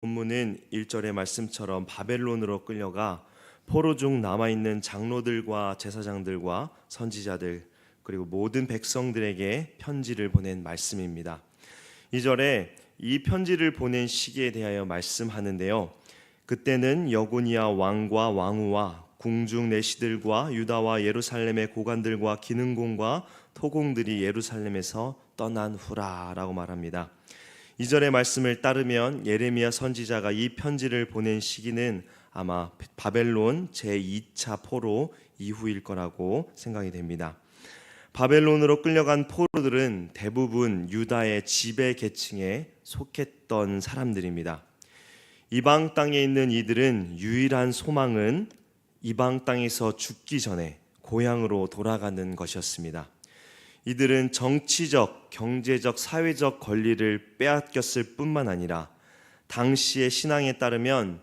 본문은 1절의 말씀처럼 바벨론으로 끌려가 포로 중 남아있는 장로들과 제사장들과 선지자들 그리고 모든 백성들에게 편지를 보낸 말씀입니다. 2절에 이 편지를 보낸 시기에 대하여 말씀하는데요. 그때는 여고니아 왕과 왕후와 궁중 내시들과 유다와 예루살렘의 고관들과 기능공과 토공들이 예루살렘에서 떠난 후라라고 말합니다. 2절의 말씀을 따르면 예레미야 선지자가 이 편지를 보낸 시기는 아마 바벨론 제2차 포로 이후일 거라고 생각이 됩니다. 바벨론으로 끌려간 포로들은 대부분 유다의 지배 계층에 속했던 사람들입니다. 이방 땅에 있는 이들은 유일한 소망은 이방 땅에서 죽기 전에 고향으로 돌아가는 것이었습니다. 이들은 정치적, 경제적, 사회적 권리를 빼앗겼을 뿐만 아니라 당시의 신앙에 따르면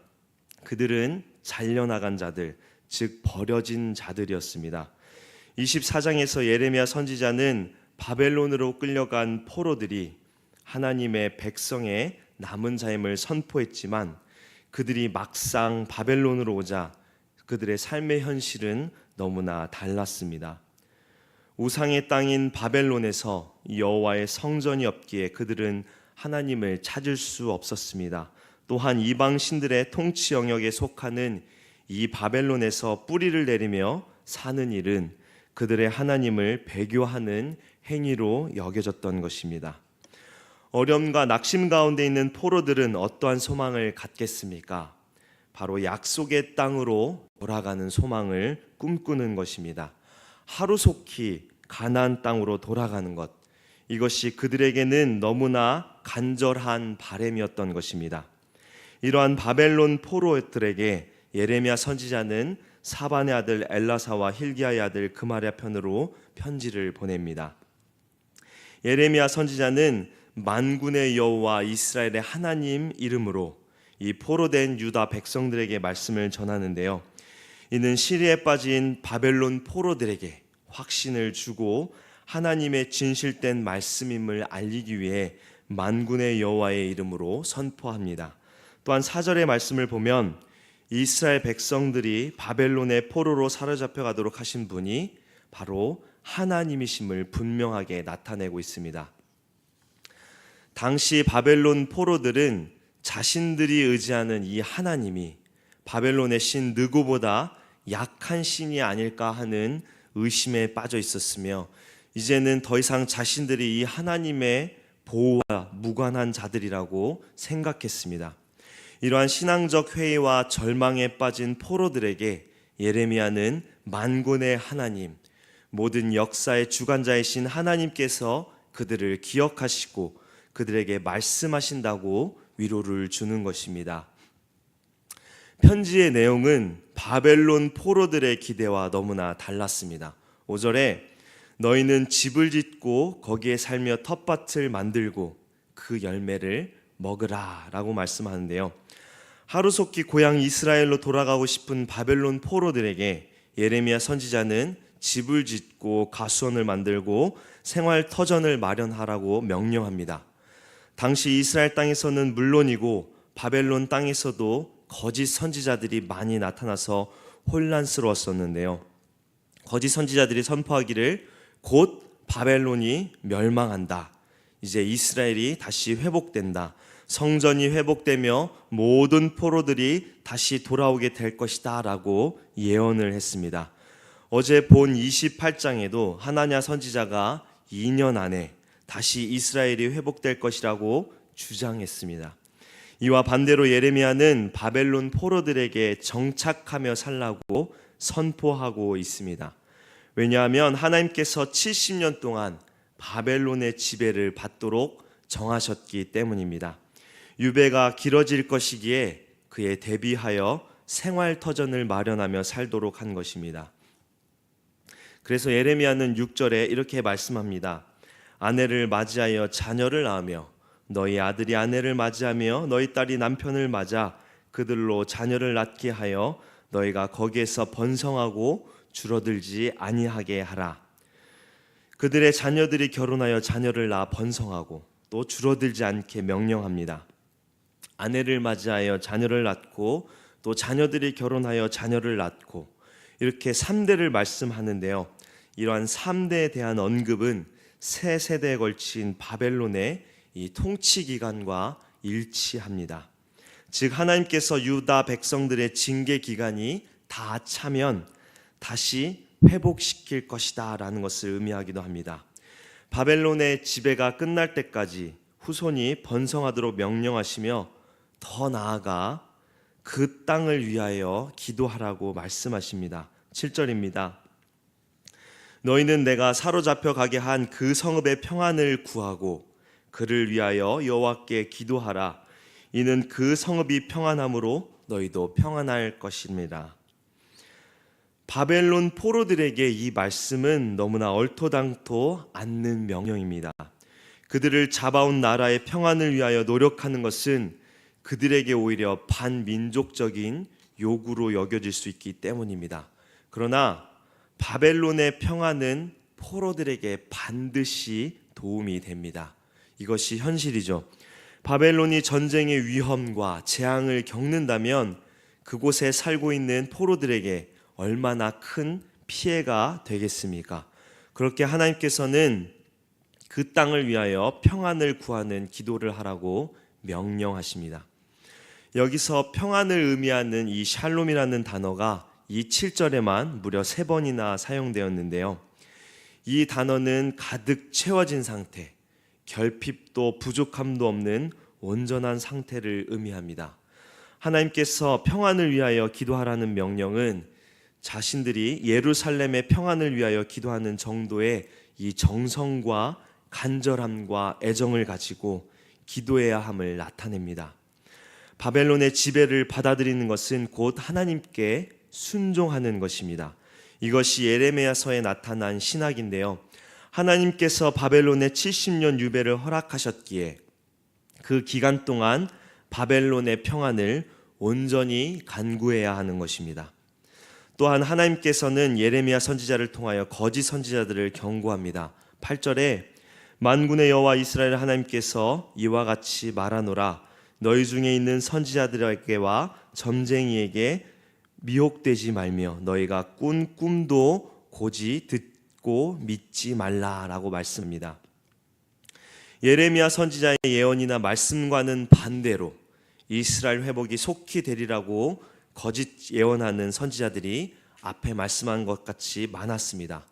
그들은 잘려나간 자들, 즉 버려진 자들이었습니다. 24장에서 예레미야 선지자는 바벨론으로 끌려간 포로들이 하나님의 백성의 남은 자임을 선포했지만 그들이 막상 바벨론으로 오자 그들의 삶의 현실은 너무나 달랐습니다. 우상의 땅인 바벨론에서 여호와의 성전이 없기에 그들은 하나님을 찾을 수 없었습니다. 또한 이방 신들의 통치 영역에 속하는 이 바벨론에서 뿌리를 내리며 사는 일은 그들의 하나님을 배교하는 행위로 여겨졌던 것입니다. 어려움과 낙심 가운데 있는 포로들은 어떠한 소망을 갖겠습니까? 바로 약속의 땅으로 돌아가는 소망을 꿈꾸는 것입니다. 하루속히 가나안 땅으로 돌아가는 것, 이것이 그들에게는 너무나 간절한 바람이었던 것입니다. 이러한 바벨론 포로들에게 예레미야 선지자는 사반의 아들 엘라사와 hil기야의 아들 그마랴 편으로 편지를 보냅니다. 예레미야 선지자는 만군의 여호와 이스라엘의 하나님 이름으로 이 포로된 유다 백성들에게 말씀을 전하는데요. 이는 시리에 빠진 바벨론 포로들에게 확신을 주고 하나님의 진실된 말씀임을 알리기 위해 만군의 여호와의 이름으로 선포합니다. 또한 4절의 말씀을 보면 이스라엘 백성들이 바벨론의 포로로 사로잡혀 가도록 하신 분이 바로 하나님이심을 분명하게 나타내고 있습니다. 당시 바벨론 포로들은 자신들이 의지하는 이 하나님이 바벨론의 신 느고보다 약한 신이 아닐까 하는 의심에 빠져 있었으며 이제는 더 이상 자신들이 이 하나님의 보호와 무관한 자들이라고 생각했습니다. 이러한 신앙적 회의와 절망에 빠진 포로들에게 예레미야는 만군의 하나님, 모든 역사의 주관자이신 하나님께서 그들을 기억하시고 그들에게 말씀하신다고 위로를 주는 것입니다. 편지의 내용은 바벨론 포로들의 기대와 너무나 달랐습니다. 5절에 너희는 집을 짓고 거기에 살며 텃밭을 만들고 그 열매를 먹으라 라고 말씀하는데요. 하루속히 고향 이스라엘로 돌아가고 싶은 바벨론 포로들에게 예레미야 선지자는 집을 짓고 가수원을 만들고 생활 터전을 마련하라고 명령합니다. 당시 이스라엘 땅에서는 물론이고 바벨론 땅에서도 거짓 선지자들이 많이 나타나서 혼란스러웠었는데요. 거짓 선지자들이 선포하기를 곧 바벨론이 멸망한다. 이제 이스라엘이 다시 회복된다. 성전이 회복되며 모든 포로들이 다시 돌아오게 될 것이다 라고 예언을 했습니다. 어제 본 28장에도 하나냐 선지자가 2년 안에 다시 이스라엘이 회복될 것이라고 주장했습니다. 이와 반대로 예레미야는 바벨론 포로들에게 정착하며 살라고 선포하고 있습니다. 왜냐하면 하나님께서 70년 동안 바벨론의 지배를 받도록 정하셨기 때문입니다. 유배가 길어질 것이기에 그에 대비하여 생활터전을 마련하며 살도록 한 것입니다. 그래서 예레미야는 6절에 이렇게 말씀합니다. 아내를 맞이하여 자녀를 낳으며 너희 아들이 아내를 맞이하며 너희 딸이 남편을 맞아 그들로 자녀를 낳게 하여 너희가 거기에서 번성하고 줄어들지 아니하게 하라. 그들의 자녀들이 결혼하여 자녀를 낳아 번성하고 또 줄어들지 않게 명령합니다. 아내를 맞이하여 자녀를 낳고 또 자녀들이 결혼하여 자녀를 낳고 이렇게 3대를 말씀하는데요. 이러한 3대에 대한 언급은 세 세대에 걸친 바벨론의 이 통치 기간과 일치합니다. 즉 하나님께서 유다 백성들의 징계 기간이 다 차면 다시 회복시킬 것이다 라는 것을 의미하기도 합니다. 바벨론의 지배가 끝날 때까지 후손이 번성하도록 명령하시며 더 나아가 그 땅을 위하여 기도하라고 말씀하십니다. 7절입니다. 너희는 내가 사로잡혀 가게 한 그 성읍의 평안을 구하고 그를 위하여 여호와께 기도하라. 이는 그 성읍이 평안함으로 너희도 평안할 것입니다. 바벨론 포로들에게 이 말씀은 너무나 얼토당토 않는 명령입니다. 그들을 잡아온 나라의 평안을 위하여 노력하는 것은 그들에게 오히려 반민족적인 요구로 여겨질 수 있기 때문입니다. 그러나 바벨론의 평안은 포로들에게 반드시 도움이 됩니다. 이것이 현실이죠. 바벨론이 전쟁의 위험과 재앙을 겪는다면 그곳에 살고 있는 포로들에게 얼마나 큰 피해가 되겠습니까? 그렇게 하나님께서는 그 땅을 위하여 평안을 구하는 기도를 하라고 명령하십니다. 여기서 평안을 의미하는 이 샬롬이라는 단어가 이 7절에만 무려 3번이나 사용되었는데요. 이 단어는 가득 채워진 상태, 결핍도 부족함도 없는 온전한 상태를 의미합니다. 하나님께서 평안을 위하여 기도하라는 명령은 자신들이 예루살렘의 평안을 위하여 기도하는 정도의 이 정성과 간절함과 애정을 가지고 기도해야 함을 나타냅니다. 바벨론의 지배를 받아들이는 것은 곧 하나님께 순종하는 것입니다. 이것이 예레미야서에 나타난 신학인데요. 하나님께서 바벨론의 70년 유배를 허락하셨기에 그 기간 동안 바벨론의 평안을 온전히 간구해야 하는 것입니다. 또한 하나님께서는 예레미야 선지자를 통하여 거짓 선지자들을 경고합니다. 8절에 만군의 여호와 이스라엘 하나님께서 이와 같이 말하노라. 너희 중에 있는 선지자들에게와 점쟁이에게 미혹되지 말며 너희가 꾼 꿈도 고지 듣고 믿지 말라라고 말씀합니다. 예레미야 선지자의 예언이나 말씀과는 반대로 이스라엘 회복이 속히 되리라고 거짓 예언하는 선지자들이 앞에 말씀한 것 같이 많았습니다.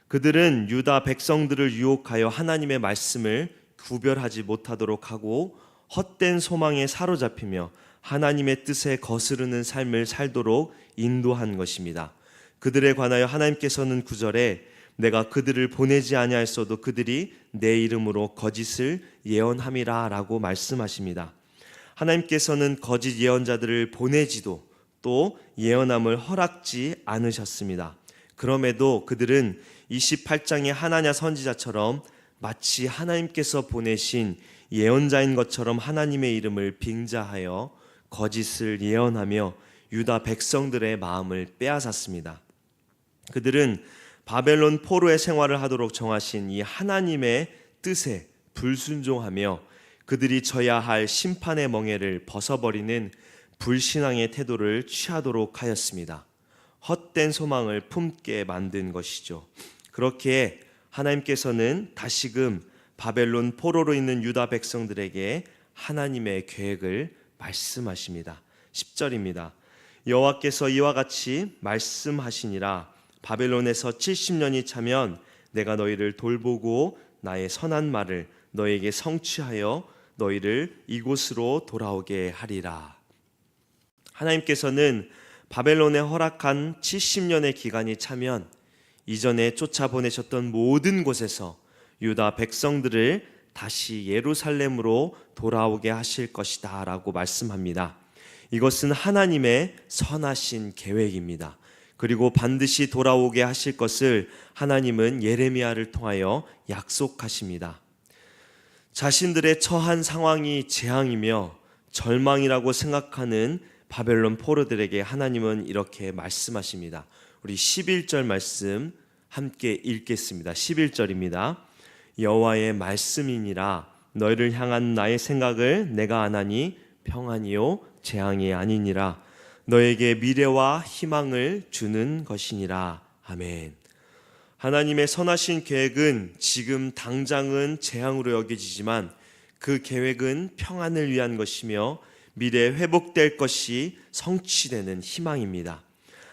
그들은 유다 백성들을 유혹하여 하나님의 말씀을 구별하지 못하도록 하고 헛된 소망에 사로잡히며 하나님의 뜻에 거스르는 삶을 살도록 인도한 것입니다. 그들에 관하여 하나님께서는 9절에 내가 그들을 보내지 아니하였어도 그들이 내 이름으로 거짓을 예언함이라 라고 말씀하십니다. 하나님께서는 거짓 예언자들을 보내지도 또 예언함을 허락지 않으셨습니다. 그럼에도 그들은 28장의 하나냐 선지자처럼 마치 하나님께서 보내신 예언자인 것처럼 하나님의 이름을 빙자하여 거짓을 예언하며 유다 백성들의 마음을 빼앗았습니다. 그들은 바벨론 포로의 생활을 하도록 정하신 이 하나님의 뜻에 불순종하며 그들이 져야 할 심판의 멍에를 벗어버리는 불신앙의 태도를 취하도록 하였습니다. 헛된 소망을 품게 만든 것이죠. 그렇게 하나님께서는 다시금 바벨론 포로로 있는 유다 백성들에게 하나님의 계획을 말씀하십니다. 10절입니다. 여호와께서 이와 같이 말씀하시니라. 바벨론에서 70년이 차면 내가 너희를 돌보고 나의 선한 말을 너희에게 성취하여 너희를 이곳으로 돌아오게 하리라. 하나님께서는 바벨론에 허락한 70년의 기간이 차면 이전에 쫓아보내셨던 모든 곳에서 유다 백성들을 다시 예루살렘으로 돌아오게 하실 것이다 라고 말씀합니다. 이것은 하나님의 선하신 계획입니다. 그리고 반드시 돌아오게 하실 것을 하나님은 예레미야를 통하여 약속하십니다. 자신들의 처한 상황이 재앙이며 절망이라고 생각하는 바벨론 포로들에게 하나님은 이렇게 말씀하십니다. 우리 11절 말씀 함께 읽겠습니다. 11절입니다. 여호와의 말씀이니라. 너희를 향한 나의 생각을 내가 아나니 평안이요 재앙이 아니니라. 너에게 미래와 희망을 주는 것이니라. 아멘. 하나님의 선하신 계획은 지금 당장은 재앙으로 여겨지지만 그 계획은 평안을 위한 것이며 미래에 회복될 것이 성취되는 희망입니다.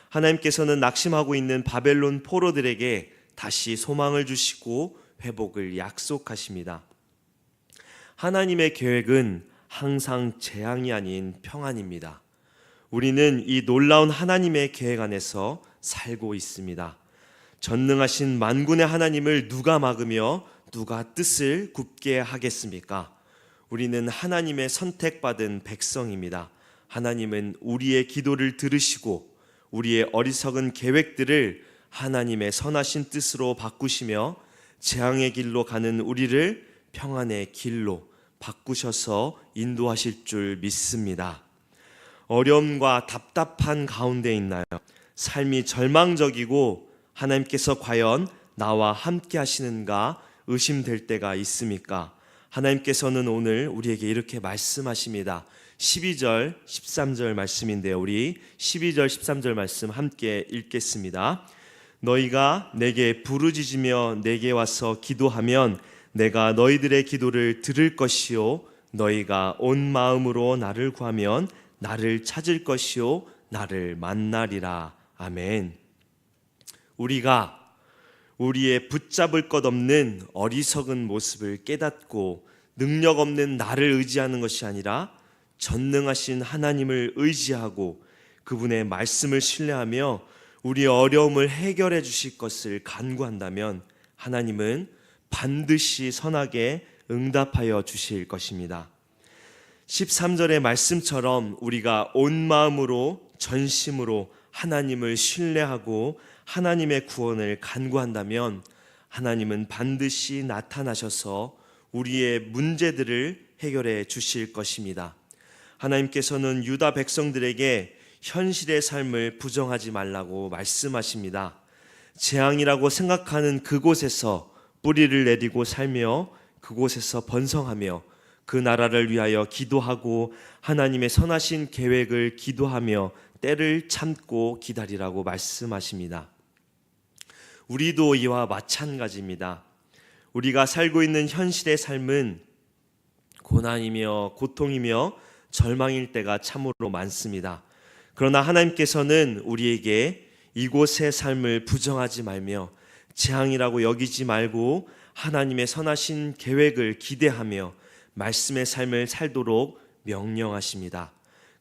하나님께서는 낙심하고 있는 바벨론 포로들에게 다시 소망을 주시고 회복을 약속하십니다. 하나님의 계획은 항상 재앙이 아닌 평안입니다. 우리는 이 놀라운 하나님의 계획 안에서 살고 있습니다. 전능하신 만군의 하나님을 누가 막으며 누가 뜻을 굽게 하겠습니까? 우리는 하나님의 선택받은 백성입니다. 하나님은 우리의 기도를 들으시고 우리의 어리석은 계획들을 하나님의 선하신 뜻으로 바꾸시며 재앙의 길로 가는 우리를 평안의 길로 바꾸셔서 인도하실 줄 믿습니다. 어려움과 답답한 가운데 있나요? 삶이 절망적이고 하나님께서 과연 나와 함께 하시는가 의심될 때가 있습니까? 하나님께서는 오늘 우리에게 이렇게 말씀하십니다. 12절 13절 말씀인데요, 우리 12절 13절 말씀 함께 읽겠습니다. 너희가 내게 부르짖으며 내게 와서 기도하면 내가 너희들의 기도를 들을 것이요 너희가 온 마음으로 나를 구하면 나를 찾을 것이요 나를 만나리라. 아멘. 우리가 우리의 붙잡을 것 없는 어리석은 모습을 깨닫고 능력 없는 나를 의지하는 것이 아니라 전능하신 하나님을 의지하고 그분의 말씀을 신뢰하며 우리의 어려움을 해결해 주실 것을 간구한다면 하나님은 반드시 선하게 응답하여 주실 것입니다. 13절의 말씀처럼 우리가 온 마음으로 전심으로 하나님을 신뢰하고 하나님의 구원을 간구한다면 하나님은 반드시 나타나셔서 우리의 문제들을 해결해 주실 것입니다. 하나님께서는 유다 백성들에게 현실의 삶을 부정하지 말라고 말씀하십니다. 재앙이라고 생각하는 그곳에서 뿌리를 내리고 살며 그곳에서 번성하며 그 나라를 위하여 기도하고 하나님의 선하신 계획을 기도하며 때를 참고 기다리라고 말씀하십니다. 우리도 이와 마찬가지입니다. 우리가 살고 있는 현실의 삶은 고난이며 고통이며 절망일 때가 참으로 많습니다. 그러나 하나님께서는 우리에게 이곳의 삶을 부정하지 말며 재앙이라고 여기지 말고 하나님의 선하신 계획을 기대하며 말씀의 삶을 살도록 명령하십니다.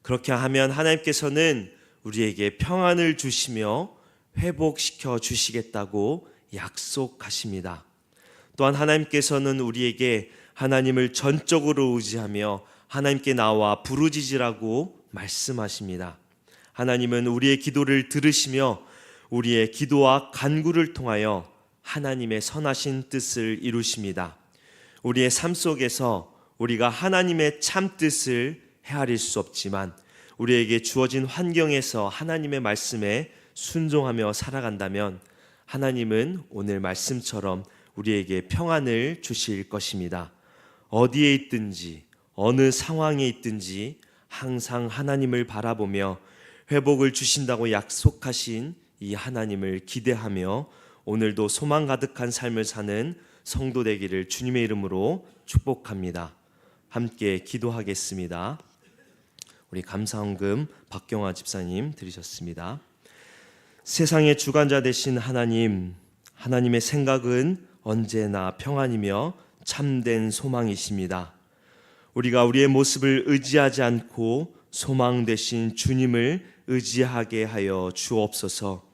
그렇게 하면 하나님께서는 우리에게 평안을 주시며 회복시켜 주시겠다고 약속하십니다. 또한 하나님께서는 우리에게 하나님을 전적으로 의지하며 하나님께 나와 부르짖으라고 말씀하십니다. 하나님은 우리의 기도를 들으시며 우리의 기도와 간구를 통하여 하나님의 선하신 뜻을 이루십니다. 우리의 삶 속에서 우리가 하나님의 참 뜻을 헤아릴 수 없지만 우리에게 주어진 환경에서 하나님의 말씀에 순종하며 살아간다면 하나님은 오늘 말씀처럼 우리에게 평안을 주실 것입니다. 어디에 있든지 어느 상황에 있든지 항상 하나님을 바라보며 회복을 주신다고 약속하신 이 하나님을 기대하며 오늘도 소망 가득한 삶을 사는 성도 되기를 주님의 이름으로 축복합니다. 함께 기도하겠습니다. 우리 감사헌금 박경화 집사님 드리셨습니다. 세상의 주관자 되신 하나님, 하나님의 생각은 언제나 평안이며 참된 소망이십니다. 우리가 우리의 모습을 의지하지 않고 소망 되신 주님을 의지하게 하여 주옵소서.